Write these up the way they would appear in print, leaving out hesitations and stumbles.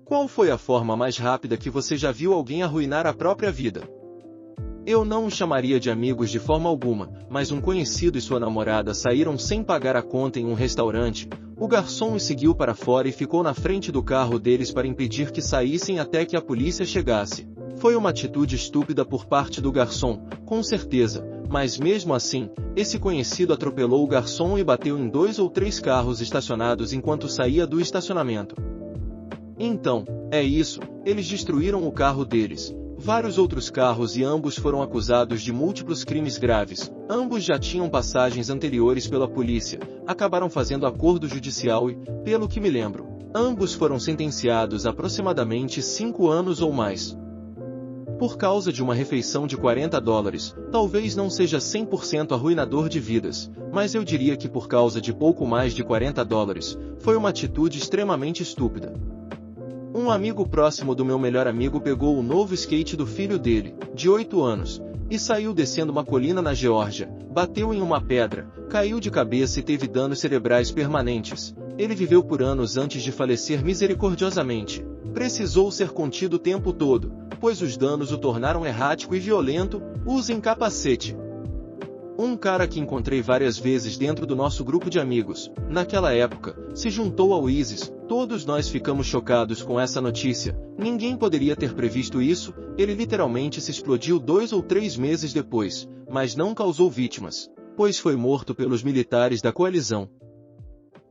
Qual foi a forma mais rápida que você já viu alguém arruinar a própria vida? Eu não os chamaria de amigos de forma alguma, mas um conhecido e sua namorada saíram sem pagar a conta em um restaurante. O garçom os seguiu para fora e ficou na frente do carro deles para impedir que saíssem até que a polícia chegasse. Foi uma atitude estúpida por parte do garçom, com certeza, mas mesmo assim, esse conhecido atropelou o garçom e bateu em 2 ou 3 carros estacionados enquanto saía do estacionamento. Então, é isso, eles destruíram o carro deles. Vários outros carros e ambos foram acusados de múltiplos crimes graves. Ambos já tinham passagens anteriores pela polícia, acabaram fazendo acordo judicial e, pelo que me lembro, ambos foram sentenciados a aproximadamente 5 anos ou mais. Por causa de uma refeição de $40, talvez não seja 100% arruinador de vidas, mas eu diria que por causa de pouco mais de $40, foi uma atitude extremamente estúpida. Um amigo próximo do meu melhor amigo pegou o novo skate do filho dele, de 8 anos, e saiu descendo uma colina na Geórgia, bateu em uma pedra, caiu de cabeça e teve danos cerebrais permanentes. Ele viveu por anos antes de falecer misericordiosamente. Precisou ser contido o tempo todo, pois os danos o tornaram errático e violento. Usem capacete. Um cara que encontrei várias vezes dentro do nosso grupo de amigos, naquela época, se juntou ao ISIS. Todos nós ficamos chocados com essa notícia. Ninguém poderia ter previsto isso. Ele literalmente se explodiu 2 ou 3 meses depois, mas não causou vítimas, pois foi morto pelos militares da coalizão.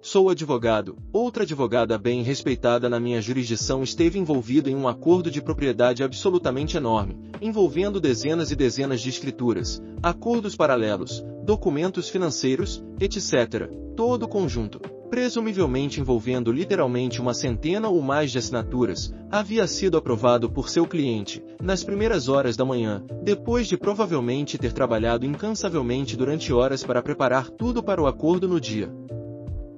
Sou advogado. Outra advogada bem respeitada na minha jurisdição esteve envolvida em um acordo de propriedade absolutamente enorme, envolvendo dezenas e dezenas de escrituras, acordos paralelos, documentos financeiros, etc. Todo o conjunto, presumivelmente envolvendo literalmente uma centena ou mais de assinaturas, havia sido aprovado por seu cliente, nas primeiras horas da manhã, depois de provavelmente ter trabalhado incansavelmente durante horas para preparar tudo para o acordo no dia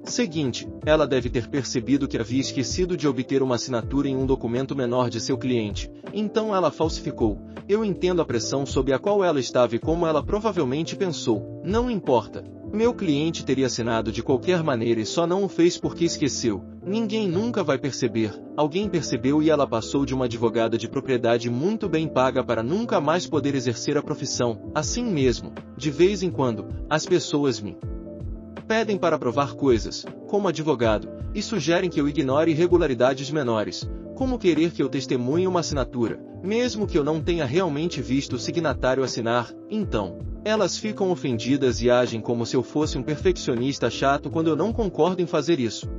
seguinte. Ela deve ter percebido que havia esquecido de obter uma assinatura em um documento menor de seu cliente, então ela falsificou. Eu entendo a pressão sob a qual ela estava e como ela provavelmente pensou: não importa, meu cliente teria assinado de qualquer maneira e só não o fez porque esqueceu. Ninguém nunca vai perceber. Alguém percebeu e ela passou de uma advogada de propriedade muito bem paga para nunca mais poder exercer a profissão. Assim mesmo, de vez em quando, as pessoas me pedem para provar coisas, como advogado, e sugerem que eu ignore irregularidades menores, como querer que eu testemunhe uma assinatura, mesmo que eu não tenha realmente visto o signatário assinar. Então, elas ficam ofendidas e agem como se eu fosse um perfeccionista chato quando eu não concordo em fazer isso.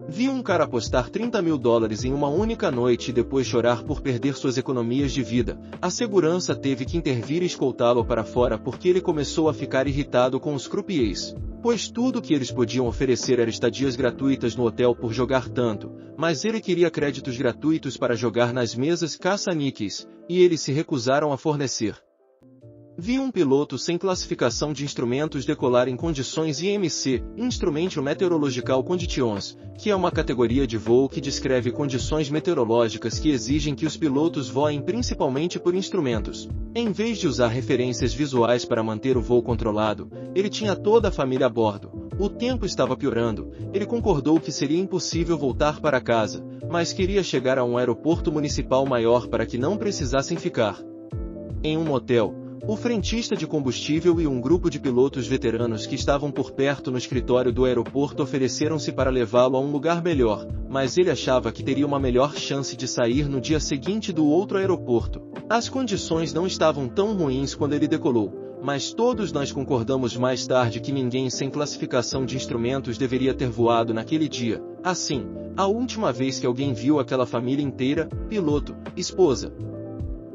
Vi um cara apostar $30 mil em uma única noite e depois chorar por perder suas economias de vida. A segurança teve que intervir e escoltá-lo para fora porque ele começou a ficar irritado com os croupiers, pois tudo que eles podiam oferecer era estadias gratuitas no hotel por jogar tanto, mas ele queria créditos gratuitos para jogar nas mesas caça-níqueis, e eles se recusaram a fornecer. Vi um piloto sem classificação de instrumentos decolar em condições IMC, Instrument Meteorological Conditions, que é uma categoria de voo que descreve condições meteorológicas que exigem que os pilotos voem principalmente por instrumentos. Em vez de usar referências visuais para manter o voo controlado, ele tinha toda a família a bordo. O tempo estava piorando, ele concordou que seria impossível voltar para casa, mas queria chegar a um aeroporto municipal maior para que não precisassem ficar em um motel. O frentista de combustível e um grupo de pilotos veteranos que estavam por perto no escritório do aeroporto ofereceram-se para levá-lo a um lugar melhor, mas ele achava que teria uma melhor chance de sair no dia seguinte do outro aeroporto. As condições não estavam tão ruins quando ele decolou, mas todos nós concordamos mais tarde que ninguém sem classificação de instrumentos deveria ter voado naquele dia. Assim, a última vez que alguém viu aquela família inteira, piloto, esposa,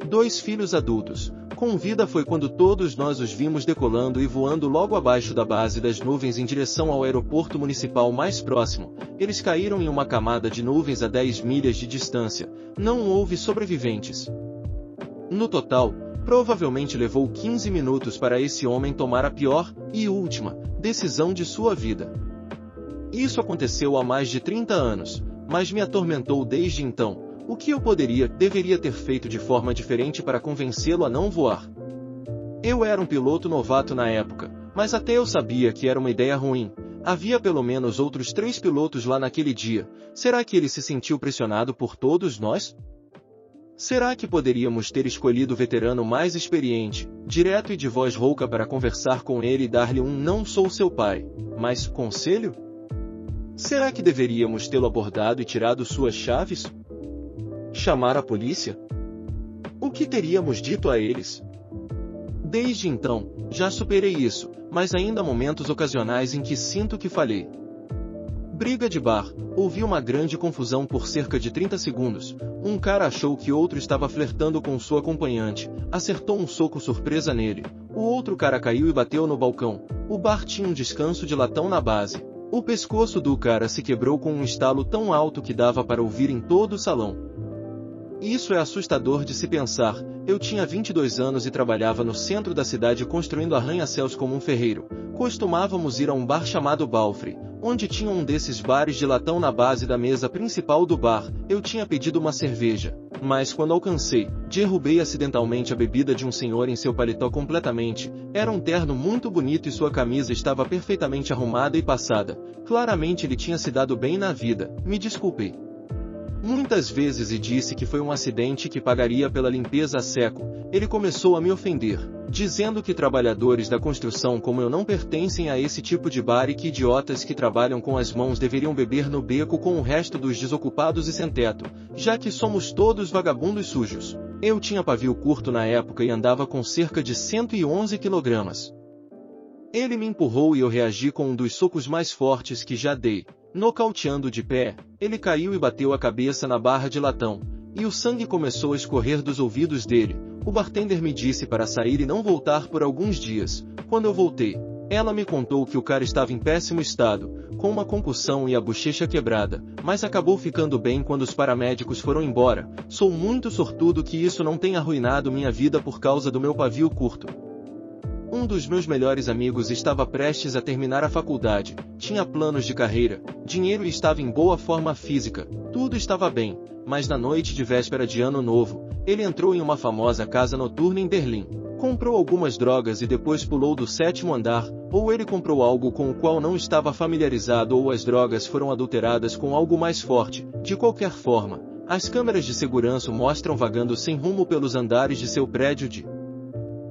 2 filhos adultos, com vida foi quando todos nós os vimos decolando e voando logo abaixo da base das nuvens em direção ao aeroporto municipal mais próximo. Eles caíram em uma camada de nuvens a 10 milhas de distância. Não houve sobreviventes. No total, provavelmente levou 15 minutos para esse homem tomar a pior e última decisão de sua vida. Isso aconteceu há mais de 30 anos, mas me atormentou desde então. O que eu deveria ter feito de forma diferente para convencê-lo a não voar? Eu era um piloto novato na época, mas até eu sabia que era uma ideia ruim. Havia pelo menos outros 3 pilotos lá naquele dia. Será que ele se sentiu pressionado por todos nós? Será que poderíamos ter escolhido o veterano mais experiente, direto e de voz rouca para conversar com ele e dar-lhe um "não sou seu pai", mas conselho? Será que deveríamos tê-lo abordado e tirado suas chaves? Chamar a polícia? O que teríamos dito a eles? Desde então, já superei isso, mas ainda há momentos ocasionais em que sinto que falhei. Briga de bar. Houve uma grande confusão por cerca de 30 segundos. Um cara achou que outro estava flertando com sua acompanhante, acertou um soco surpresa nele. O outro cara caiu e bateu no balcão. O bar tinha um descanso de latão na base. O pescoço do cara se quebrou com um estalo tão alto que dava para ouvir em todo o salão. Isso é assustador de se pensar. Eu tinha 22 anos e trabalhava no centro da cidade construindo arranha-céus como um ferreiro. Costumávamos ir a um bar chamado Balfre, onde tinha um desses bares de latão na base da mesa principal do bar. Eu tinha pedido uma cerveja, mas quando alcancei, derrubei acidentalmente a bebida de um senhor em seu paletó completamente. Era um terno muito bonito e sua camisa estava perfeitamente arrumada e passada. Claramente ele tinha se dado bem na vida. Me desculpei muitas vezes e disse que foi um acidente que pagaria pela limpeza a seco. Ele começou a me ofender, dizendo que trabalhadores da construção como eu não pertencem a esse tipo de bar e que idiotas que trabalham com as mãos deveriam beber no beco com o resto dos desocupados e sem teto, já que somos todos vagabundos sujos. Eu tinha pavio curto na época e andava com cerca de 111 kg. Ele me empurrou e eu reagi com um dos socos mais fortes que já dei. Nocauteando de pé, ele caiu e bateu a cabeça na barra de latão, e o sangue começou a escorrer dos ouvidos dele. O bartender me disse para sair e não voltar por alguns dias. Quando eu voltei, ela me contou que o cara estava em péssimo estado, com uma concussão e a bochecha quebrada, mas acabou ficando bem quando os paramédicos foram embora. Sou muito sortudo que isso não tenha arruinado minha vida por causa do meu pavio curto. Um dos meus melhores amigos estava prestes a terminar a faculdade, tinha planos de carreira, dinheiro e estava em boa forma física. Tudo estava bem, mas na noite de véspera de Ano Novo, ele entrou em uma famosa casa noturna em Berlim. Comprou algumas drogas e depois pulou do 7º andar, ou ele comprou algo com o qual não estava familiarizado ou as drogas foram adulteradas com algo mais forte. De qualquer forma, as câmeras de segurança o mostram vagando sem rumo pelos andares de seu prédio de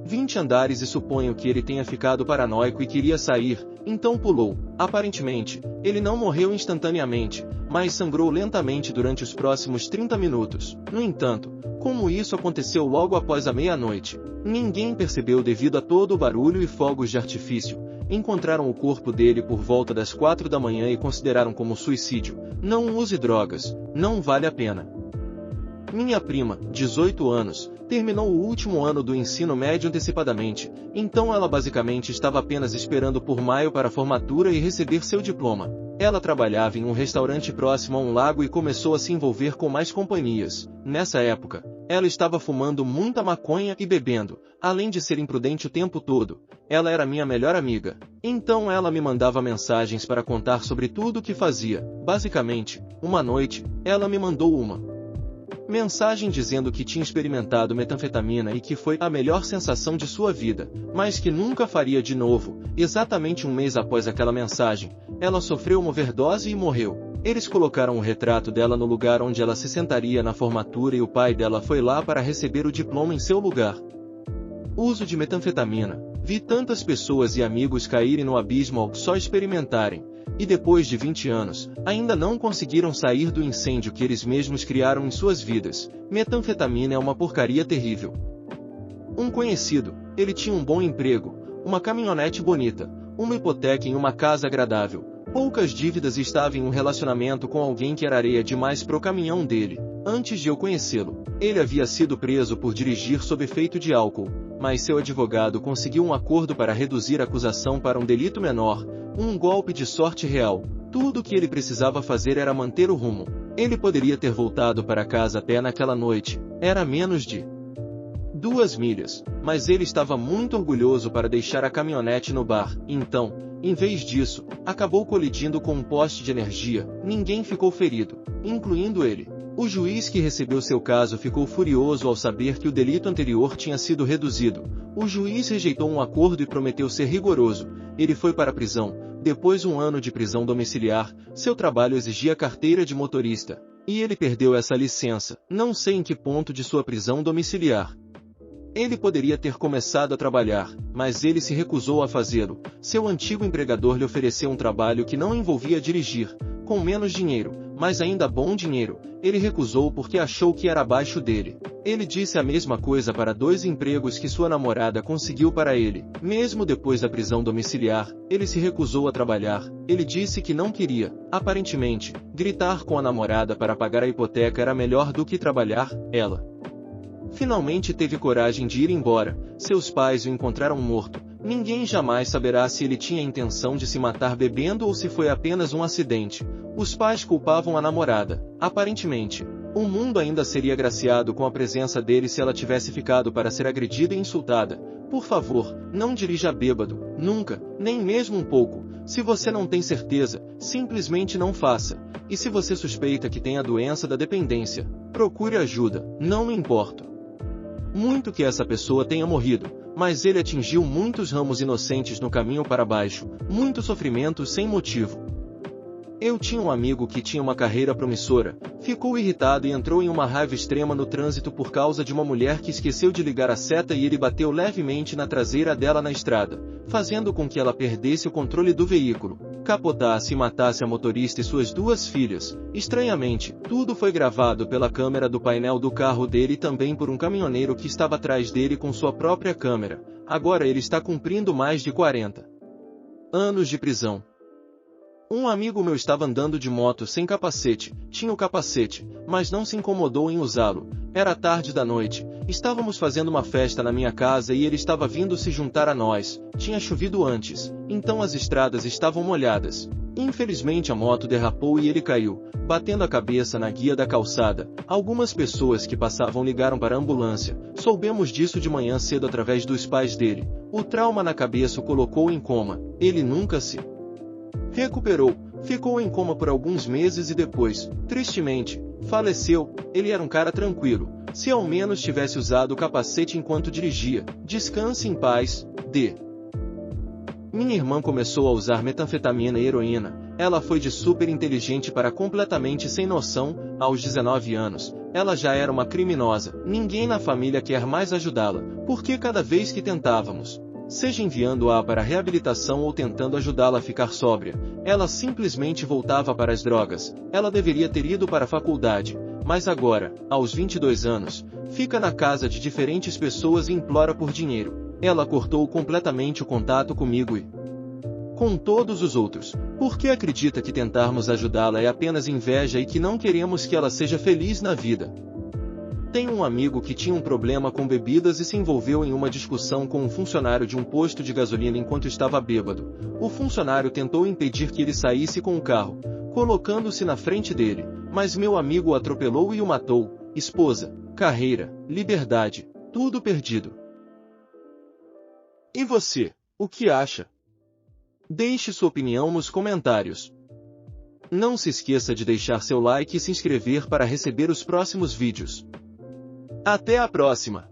20 andares e suponho que ele tenha ficado paranoico e queria sair, então pulou. Aparentemente, ele não morreu instantaneamente, mas sangrou lentamente durante os próximos 30 minutos. No entanto, como isso aconteceu logo após a meia-noite, ninguém percebeu devido a todo o barulho e fogos de artifício. Encontraram o corpo dele por volta das 4 da manhã e consideraram como suicídio. Não use drogas, não vale a pena. Minha prima, 18 anos, terminou o último ano do ensino médio antecipadamente, então ela basicamente estava apenas esperando por maio para a formatura e receber seu diploma. Ela trabalhava em um restaurante próximo a um lago e começou a se envolver com mais companhias. Nessa época, ela estava fumando muita maconha e bebendo, além de ser imprudente o tempo todo. Ela era minha melhor amiga. Então ela me mandava mensagens para contar sobre tudo o que fazia. Basicamente, uma noite, ela me mandou uma mensagem dizendo que tinha experimentado metanfetamina e que foi a melhor sensação de sua vida, mas que nunca faria de novo. Exatamente um mês após aquela mensagem, ela sofreu uma overdose e morreu. Eles colocaram o retrato dela no lugar onde ela se sentaria na formatura e o pai dela foi lá para receber o diploma em seu lugar. Uso de metanfetamina. Vi tantas pessoas e amigos caírem no abismo ao só experimentarem. E depois de 20 anos, ainda não conseguiram sair do incêndio que eles mesmos criaram em suas vidas. Metanfetamina é uma porcaria terrível. Um conhecido, ele tinha um bom emprego, uma caminhonete bonita, uma hipoteca em uma casa agradável, poucas dívidas e estava em um relacionamento com alguém que era areia demais pro caminhão dele. Antes de eu conhecê-lo, ele havia sido preso por dirigir sob efeito de álcool, mas seu advogado conseguiu um acordo para reduzir a acusação para um delito menor, um golpe de sorte real. Tudo o que ele precisava fazer era manter o rumo. Ele poderia ter voltado para casa a pé naquela noite, era menos de 2 milhas, mas ele estava muito orgulhoso para deixar a caminhonete no bar. Então, em vez disso, acabou colidindo com um poste de energia. Ninguém ficou ferido, incluindo ele. O juiz que recebeu seu caso ficou furioso ao saber que o delito anterior tinha sido reduzido. O juiz rejeitou um acordo e prometeu ser rigoroso. Ele foi para a prisão. Depois de um ano de prisão domiciliar, seu trabalho exigia carteira de motorista. E ele perdeu essa licença. Não sei em que ponto de sua prisão domiciliar ele poderia ter começado a trabalhar, mas ele se recusou a fazê-lo. Seu antigo empregador lhe ofereceu um trabalho que não envolvia dirigir, com menos dinheiro, mas ainda bom dinheiro. Ele recusou porque achou que era abaixo dele. Ele disse a mesma coisa para 2 empregos que sua namorada conseguiu para ele. Mesmo depois da prisão domiciliar, ele se recusou a trabalhar. Ele disse que não queria. Aparentemente, gritar com a namorada para pagar a hipoteca era melhor do que trabalhar. Ela finalmente teve coragem de ir embora. Seus pais o encontraram morto. Ninguém jamais saberá se ele tinha a intenção de se matar bebendo ou se foi apenas um acidente. Os pais culpavam a namorada. Aparentemente, o mundo ainda seria agraciado com a presença dele se ela tivesse ficado para ser agredida e insultada. Por favor, não dirija bêbado. Nunca, nem mesmo um pouco. Se você não tem certeza, simplesmente não faça. E se você suspeita que tem a doença da dependência, procure ajuda. Não me importo muito que essa pessoa tenha morrido, mas ele atingiu muitos ramos inocentes no caminho para baixo, muito sofrimento sem motivo. Eu tinha um amigo que tinha uma carreira promissora, ficou irritado e entrou em uma raiva extrema no trânsito por causa de uma mulher que esqueceu de ligar a seta e ele bateu levemente na traseira dela na estrada, fazendo com que ela perdesse o controle do veículo, capotasse e matasse a motorista e suas 2 filhas. Estranhamente, tudo foi gravado pela câmera do painel do carro dele e também por um caminhoneiro que estava atrás dele com sua própria câmera. Agora ele está cumprindo mais de 40 anos de prisão. Um amigo meu estava andando de moto sem capacete, tinha o capacete, mas não se incomodou em usá-lo. Era tarde da noite, estávamos fazendo uma festa na minha casa e ele estava vindo se juntar a nós. Tinha chovido antes, então as estradas estavam molhadas. Infelizmente a moto derrapou e ele caiu, batendo a cabeça na guia da calçada. Algumas pessoas que passavam ligaram para a ambulância. Soubemos disso de manhã cedo através dos pais dele. O trauma na cabeça o colocou em coma. Ele nunca se recuperou, ficou em coma por alguns meses e depois, tristemente, faleceu. Ele era um cara tranquilo, se ao menos tivesse usado o capacete enquanto dirigia. Descanse em paz, D. Minha irmã começou a usar metanfetamina e heroína. Ela foi de super inteligente para completamente sem noção. Aos 19 anos, ela já era uma criminosa. Ninguém na família quer mais ajudá-la, porque cada vez que tentávamos, seja enviando-a para a reabilitação ou tentando ajudá-la a ficar sóbria, ela simplesmente voltava para as drogas. Ela deveria ter ido para a faculdade, mas agora, aos 22 anos, fica na casa de diferentes pessoas e implora por dinheiro. Ela cortou completamente o contato comigo e com todos os outros, porque acredita que tentarmos ajudá-la é apenas inveja e que não queremos que ela seja feliz na vida. Tenho um amigo que tinha um problema com bebidas e se envolveu em uma discussão com um funcionário de um posto de gasolina enquanto estava bêbado. O funcionário tentou impedir que ele saísse com o carro, colocando-se na frente dele, mas meu amigo o atropelou e o matou. Esposa, carreira, liberdade, tudo perdido. E você, o que acha? Deixe sua opinião nos comentários. Não se esqueça de deixar seu like e se inscrever para receber os próximos vídeos. Até a próxima!